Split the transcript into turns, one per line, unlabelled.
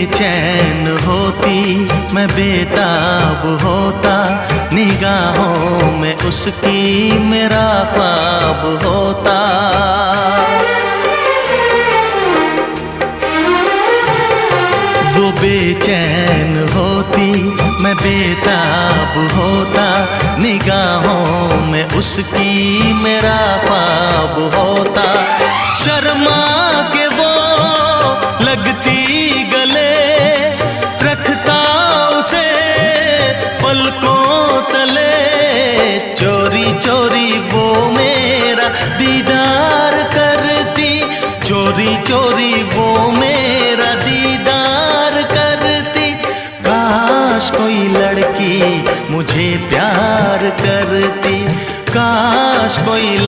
बेचैन होती, मैं बेताब होता, निगाहों में उसकी मेरा ख्वाब होता। वो बेचैन होती, मैं बेताब होता, निगाहों में उसकी मेरा ख्वाब होता। शर्मा के वो लगती गले, रखता उसे पलकों तले, चोरी चोरी वो मेरा दीदार करती, चोरी चोरी वो मेरा दीदार करती। काश कोई लड़की मुझे प्यार करती, काश कोई